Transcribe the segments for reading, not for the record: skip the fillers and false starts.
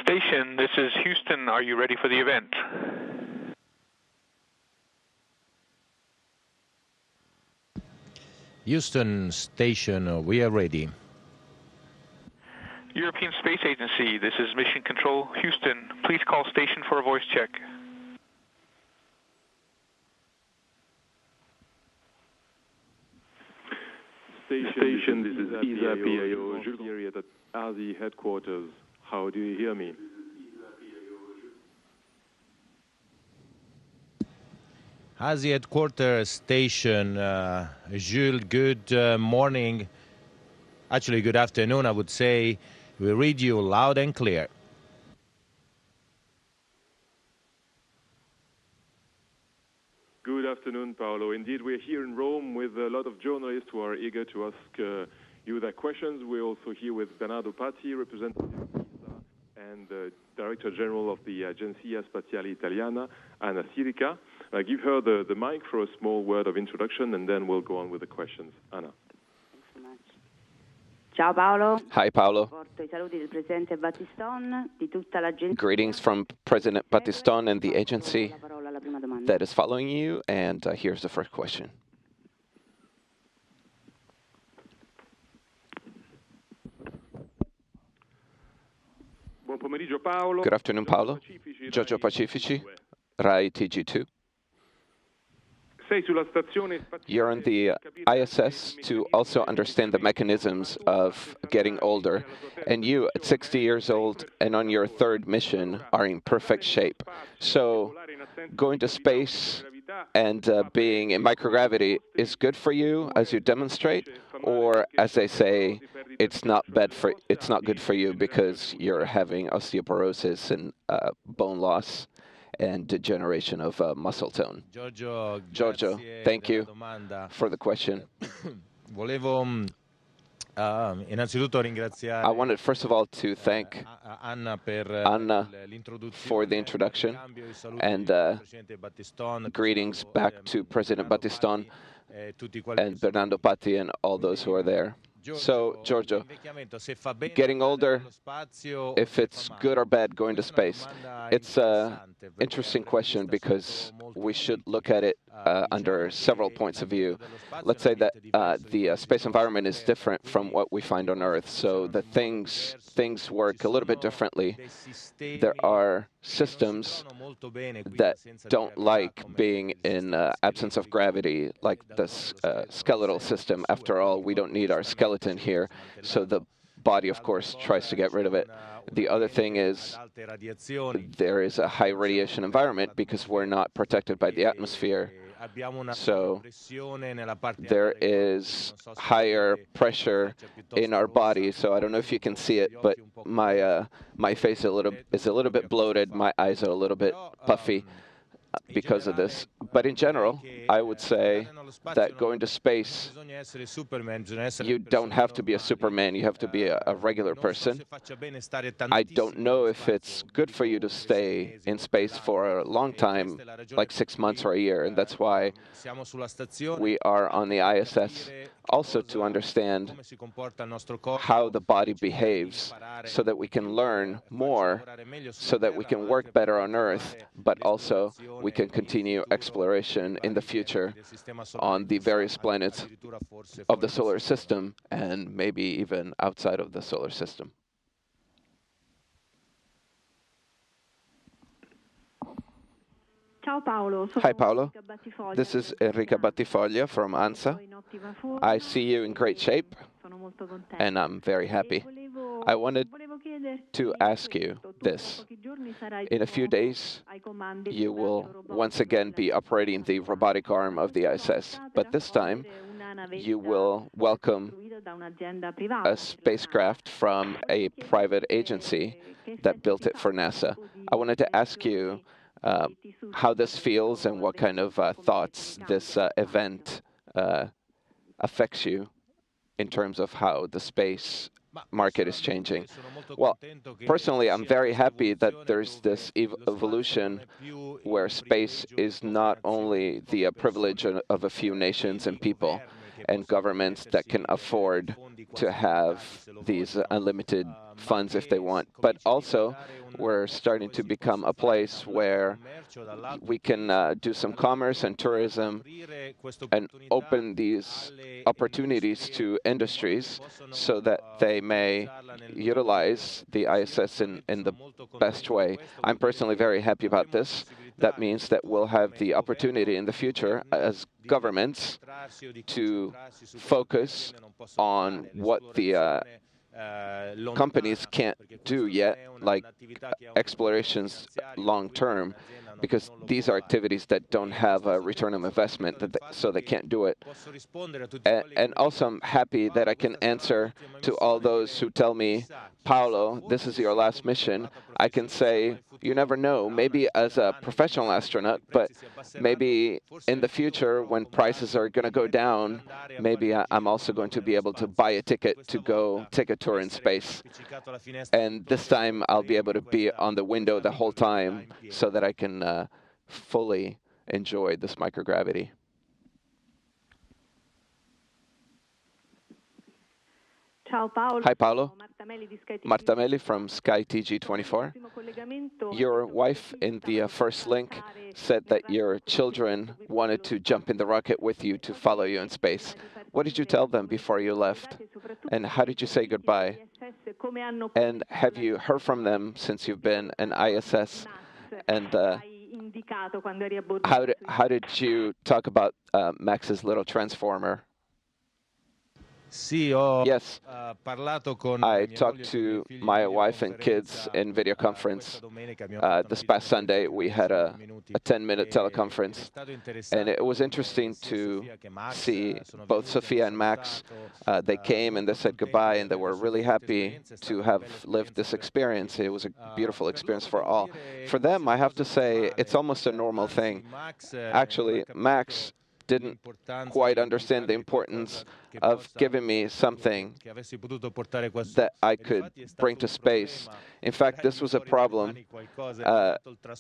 Station, this is Houston. Are you ready for the event? Houston Station, we are ready. European Space Agency, this is Mission Control, Houston. Please call station for a voice check. Station, this is ESA PIO, Jules Thierry at ASI headquarters. How do you hear me? ASI headquarters station, Jules, good morning. Actually, good afternoon, I would say. We read you loud and clear. Good afternoon, Paolo. Indeed, we're here in Rome with a lot of journalists who are eager to ask you their questions. We're also here with Bernardo Patti, representative of ESA, and Director General of the Agenzia Spaziale Italiana, Anna Sirica. I give her the mic for a small word of introduction, and then we'll go on with the questions. Anna. Thanks so much. Ciao Paolo. Hi, Paolo. Porto i saluti del Presidente Battiston, di tutta l'agenzia. Greetings from President Battiston and the agency that is following you, and here's the first question. Buon pomeriggio, Paolo. Good afternoon, Paolo. Giorgio Pacifici, Rai TG2. You're on the ISS to also understand the mechanisms of getting older. And you, at 60 years old and on your third mission, are in perfect shape. So going to space and being in microgravity is good for you, as you demonstrate, or as they say, it's not good for you because you're having osteoporosis and bone loss and degeneration of muscle tone. Giorgio, thank you for the question. I wanted, first of all, to thank Anna for the introduction, and greetings back to President Battiston and Bernardo Patti and all those who are there. So, Giorgio, getting older, if it's good or bad going to space, it's an interesting question because we should look at it under several points of view. Let's say that the space environment is different from what we find on Earth, so that things work a little bit differently. There are systems that don't like being in absence of gravity, like the skeletal system. After all, we don't need our skeleton here, so the body, of course, tries to get rid of it. The other thing is there is a high radiation environment because we're not protected by the atmosphere. So there is higher pressure in our body. So I don't know if you can see it, but my face is a little bit bloated. My eyes are a little bit puffy because of this. But in general, I would say that going to space, you don't have to be a Superman, you have to be a regular person. I don't know if it's good for you to stay in space for a long time, like 6 months or a year, and that's why we are on the ISS, also to understand how the body behaves, so that we can learn more, so that we can work better on Earth, but also we can continue exploration in the future on the various planets of the solar system and maybe even outside of the solar system. Hi, Paolo. This is Enrica Battifoglia from ANSA. I see you in great shape, and I'm very happy. I wanted to ask you this. In a few days, you will once again be operating the robotic arm of the ISS, but this time you will welcome a spacecraft from a private agency that built it for NASA. I wanted to ask you how this feels and what kind of thoughts this event affects you in terms of how the space market is changing. Well, personally, I'm very happy that there's this evolution where space is not only the privilege of a few nations and people and governments that can afford to have these unlimited funds if they want. But also, we're starting to become a place where we can do some commerce and tourism and open these opportunities to industries so that they may utilize the ISS in the best way. I'm personally very happy about this. That means that we'll have the opportunity in the future as governments to focus on what the companies can't do yet, like explorations long-term, because these are activities that don't have a return on investment, so they can't do it. And also, I'm happy that I can answer to all those who tell me, Paolo, this is your last mission. I can say, you never know, maybe as a professional astronaut, but maybe in the future when prices are going to go down, maybe I'm also going to be able to buy a ticket to go take a tour in space. And this time I'll be able to be on the window the whole time so that I can fully enjoy this microgravity. Hi, Paolo. Marta Melli from Sky TG24. Your wife in the first link said that your children wanted to jump in the rocket with you to follow you in space. What did you tell them before you left? And how did you say goodbye? And have you heard from them since you've been an ISS? And how did you talk about Max's little transformer? Yes, I talked to my wife and kids in video conference. This past Sunday, we had a 10-minute teleconference, and it was interesting to see both Sophia and Max. They came and they said goodbye, and they were really happy to have lived this experience. It was a beautiful experience for all. For them, I have to say, it's almost a normal thing. Actually, Max didn't quite understand the importance of giving me something that I could bring to space. In fact, this was a problem.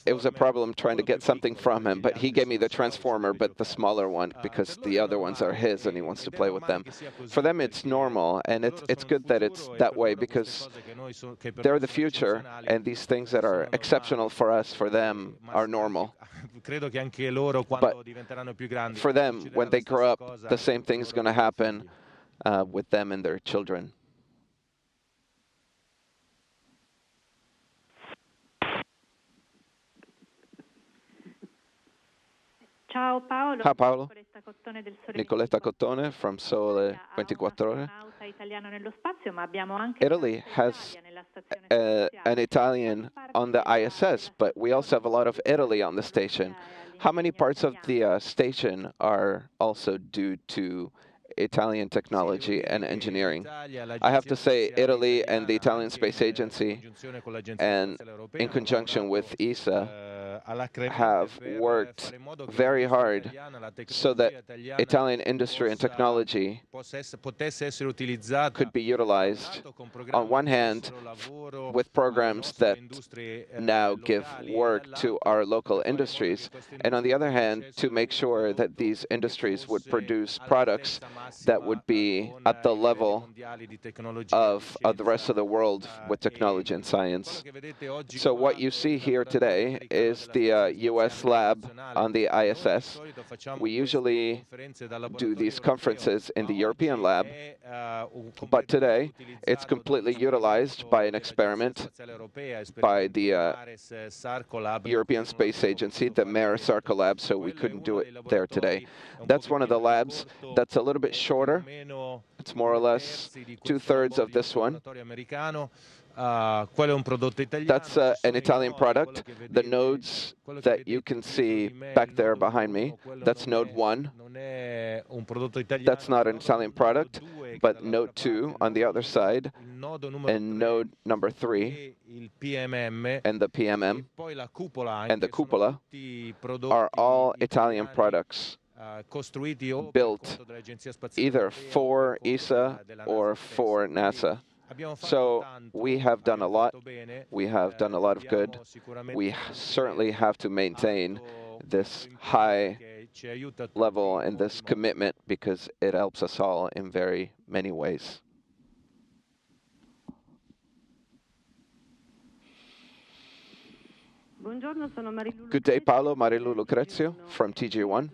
It was a problem trying to get something from him, but he gave me the transformer, but the smaller one, because the other ones are his and he wants to play with them. For them, it's normal, and it's good that it's that way, because they're the future, and these things that are exceptional for us, for them, are normal. But for them, when they grow up, the same thing is going to happen with them and their children. Ciao Paolo. Hi Paolo. Nicoletta Cottone from Sole 24 Ore. Italy has an Italian on the ISS, but we also have a lot of Italy on the station. How many parts of the station are also due to Italian technology and engineering? I have to say Italy and the Italian Space Agency, and in conjunction with ESA, have worked very hard so that Italian industry and technology could be utilized, on one hand, with programs that now give work to our local industries, and on the other hand, to make sure that these industries would produce products that would be at the level of the rest of the world with technology and science. So what you see here today is the US lab on the ISS. We usually do these conferences in the European lab, but today it's completely utilized by an experiment by the European Space Agency, the MER-SARCO lab, so we couldn't do it there today. That's one of the labs that's a little bit shorter. It's more or less 2/3 of this one. That's an Italian product. The nodes that you can see back there behind me, that's node 1. That's not an Italian product, but node 2 on the other side, and node number 3, and the PMM, and the cupola are all Italian products built either for ESA or for NASA. So we have done a lot. We have done a lot of good. We certainly have to maintain this high level and this commitment because it helps us all in very many ways. Good day, Paolo. Marilu Lucrezio from TG1.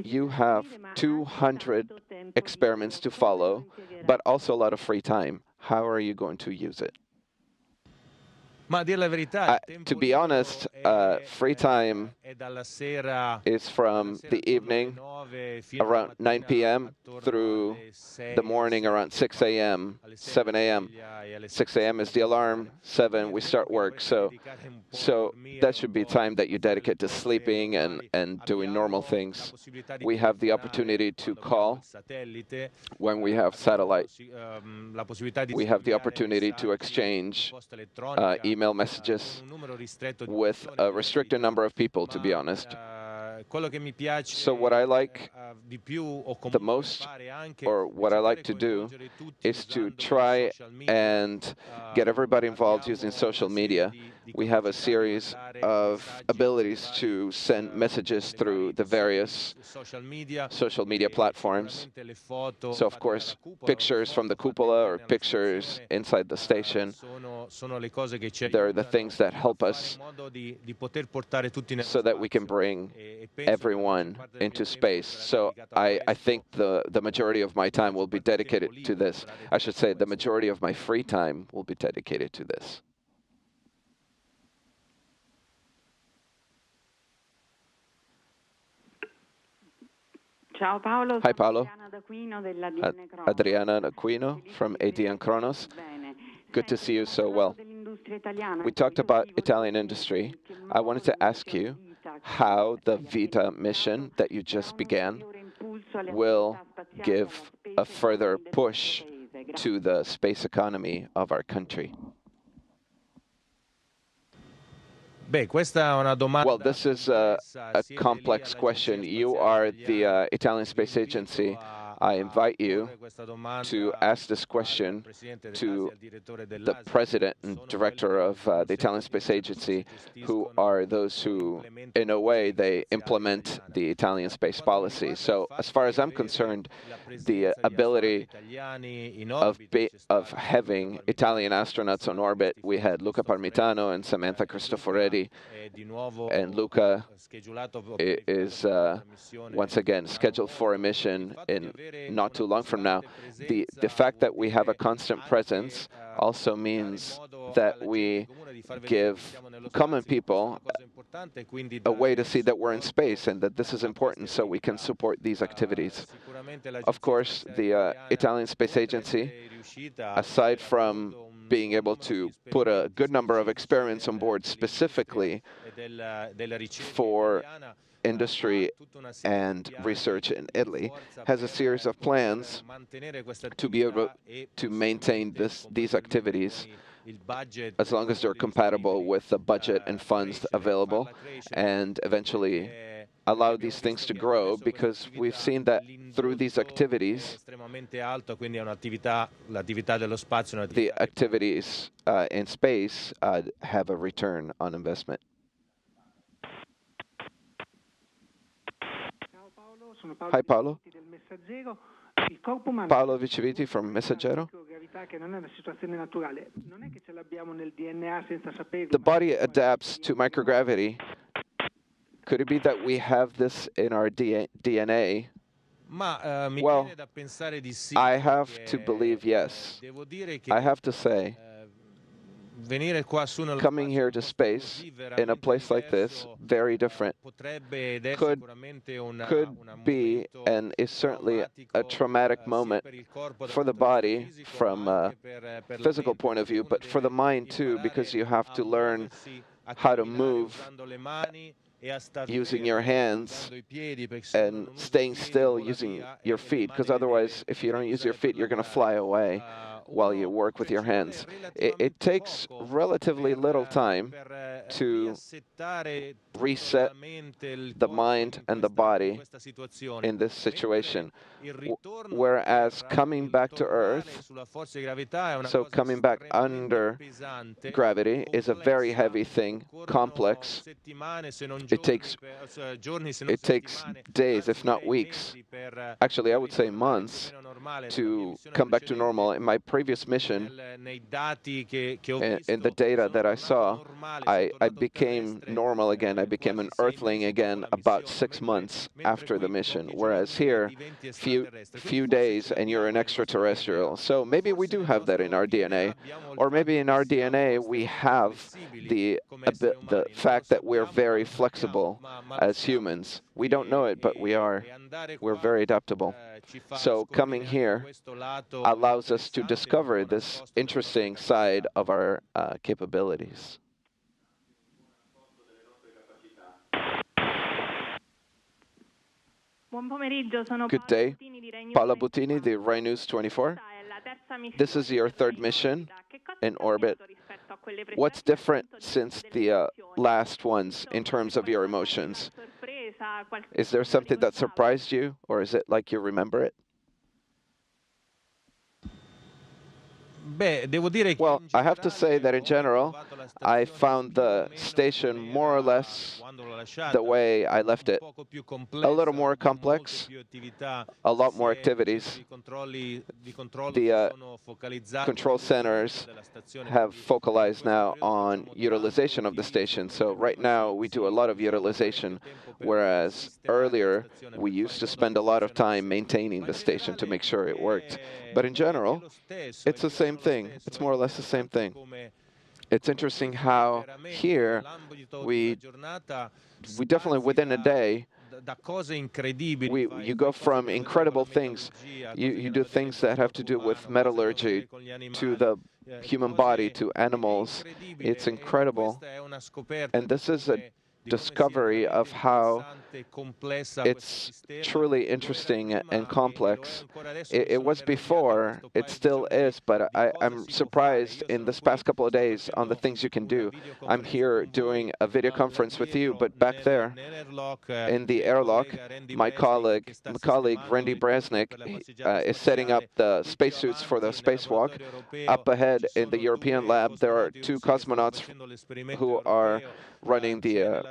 You have 200 experiments to follow, but also a lot of free time. How are you going to use it? To be honest, free time is from the evening around 9 p.m. through the morning around 6 a.m., 7 a.m. 6 a.m. is the alarm, 7 we start work. So that should be time that you dedicate to sleeping and doing normal things. We have the opportunity to call when we have satellite. We have the opportunity to exchange email messages with a restricted number of people, to be honest. So what I like the most, or what I like to do, is to try and get everybody involved using social media. We have a series of abilities to send messages through the various social media platforms. So, of course, pictures from the cupola or pictures inside the station, they're the things that help us so that we can bring everyone into space. So I think the majority of my time will be dedicated to this. I should say the majority of my free time will be dedicated to this. Ciao Paolo. Hi Paolo. Adriana D'Aquino from ADN Kronos. Good to see you so well. We talked about Italian industry. I wanted to ask you how the Vita mission that you just began will give a further push to the space economy of our country. Well, this is a complex question. You are the Italian Space Agency. I invite you to ask this question to the president and director of the Italian Space Agency, who are those who, in a way, they implement the Italian space policy. So as far as I'm concerned, the ability of having Italian astronauts on orbit, we had Luca Parmitano and Samantha Cristoforetti, and Luca is once again scheduled for a mission in not too long from now. The fact that we have a constant presence also means that we give common people a way to see that we're in space and that this is important so we can support these activities. Of course, the Italian Space Agency, aside from being able to put a good number of experiments on board specifically for industry and research in Italy, has a series of plans to be able to maintain these activities as long as they're compatible with the budget and funds available, and eventually allow these things to grow, because we've seen that through these activities, the activities in space have a return on investment. Hi Paolo. Paolo Viceviti from Messaggero. The body adapts to microgravity. Could it be that we have this in our DNA? Well, I have to believe yes. I have to say, coming here to space in a place like this, very different, could be and is certainly a traumatic moment for the body from a physical point of view, but for the mind too, because you have to learn how to move using your hands and staying still using your feet, because otherwise, if you don't use your feet, you're going to fly away while you work with your hands. It takes relatively little time to reset the mind and the body in this situation. Whereas coming back to Earth, so coming back under gravity, is a very heavy thing, complex. It takes days, if not weeks. Actually, I would say months to come back to normal. In my previous mission, in the data that I saw, I I became normal again. I became an Earthling again about 6 months after the mission. Whereas here, few days and you're an extraterrestrial. So maybe we do have that in our DNA, or maybe in our DNA we have the fact that we're very flexible as humans. We don't know it, but we are. We're very adaptable. So coming here allows us to discover this interesting side of our capabilities. Good day. Paola Bottini, the Rai News 24. This is your third mission in orbit. What's different since the last ones in terms of your emotions? Is there something that surprised you, or is it like you remember it? Well, I have to say that in general, I found the station more or less the way I left it. A little more complex, a lot more activities. The control centers have focalized now on utilization of the station. So right now we do a lot of utilization, whereas earlier we used to spend a lot of time maintaining the station to make sure it worked. But in general, it's the same thing. It's more or less the same thing. It's interesting how here we definitely within a day, you go from incredible things, you do things that have to do with metallurgy, to the human body, to animals. It's incredible. And this is a discovery of how it's truly interesting and complex. It was before, it still is, but I'm surprised in this past couple of days on the things you can do. I'm here doing a video conference with you, but back there in the airlock, my colleague Randy Bresnik is setting up the spacesuits for the spacewalk. Up ahead in the European lab, there are 2 cosmonauts who are running the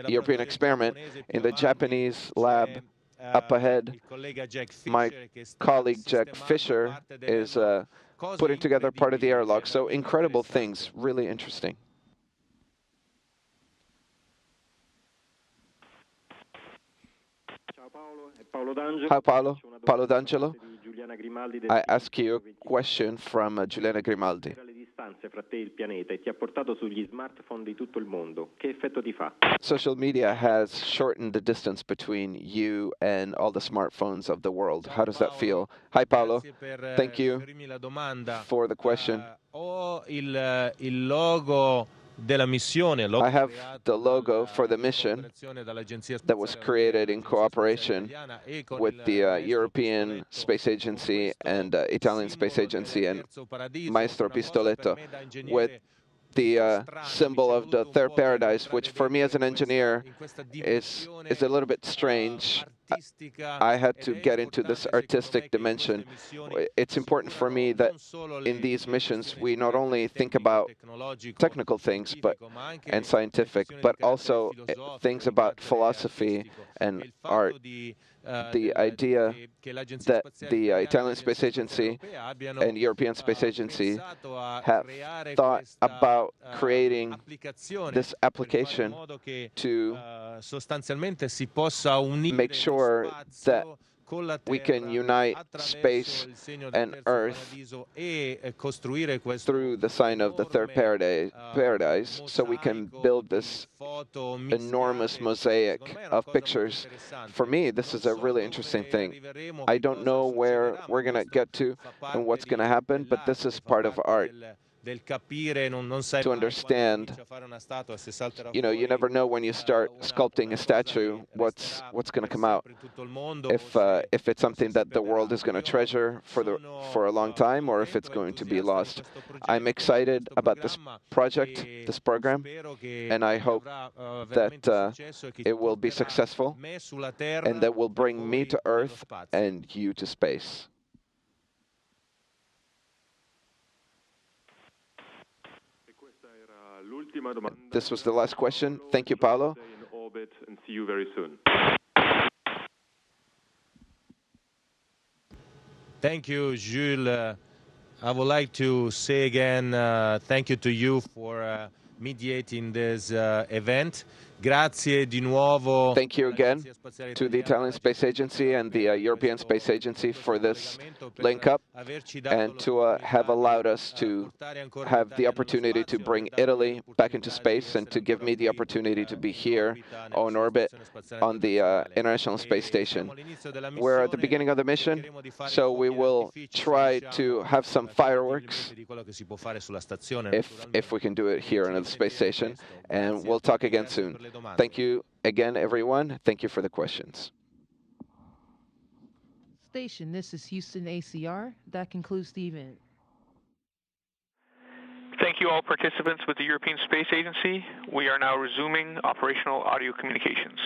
European experiment. In the Japanese lab up ahead, my colleague Jack Fisher is putting together part of the airlock. So incredible things, really interesting. Hi, Paolo. Paolo D'Angelo. I ask you a question from Giuliana Grimaldi. Social media has shortened the distance between you and all the smartphones of the world. How does that feel? Hi, Paolo. Thank you for the question. I have the logo for the mission that was created in cooperation with the European Space Agency and Italian Space Agency and Maestro Pistoletto, with the symbol of the third paradise, which for me as an engineer is a little bit strange. I had to get into this artistic dimension. It's important for me that in these missions we not only think about technical things and scientific, but also things about philosophy and art. The idea that the Italian Space Agency and European Space Agency have thought about creating this application to make sure that we can unite space and Earth through the sign of the third paradise, so we can build this enormous mosaic of pictures. For me, this is a really interesting thing. I don't know where we're going to get to and what's going to happen, but this is part of art. To understand, you never know when you start sculpting a statue what's going to come out. If it's something that the world is going to treasure for a long time, or if it's going to be lost. I'm excited about this project, this program, and I hope that it will be successful and that will bring me to Earth and you to space. This was the last question. Thank you, Paolo. In orbit, and see you very soon. Thank you, Jules. I would like to say again thank you to you for mediating this event. Grazie di nuovo. Thank you again to the Italian Space Agency and the European Space Agency for this link-up and to have allowed us to have the opportunity to bring Italy back into space and to give me the opportunity to be here on orbit on the International Space Station. We're at the beginning of the mission, so we will try to have some fireworks if we can do it here on the space station, and we'll talk again soon. Thank you again, everyone. Thank you for the questions. Station, this is Houston ACR. That concludes the event. Thank you all participants with the European Space Agency. We are now resuming operational audio communications.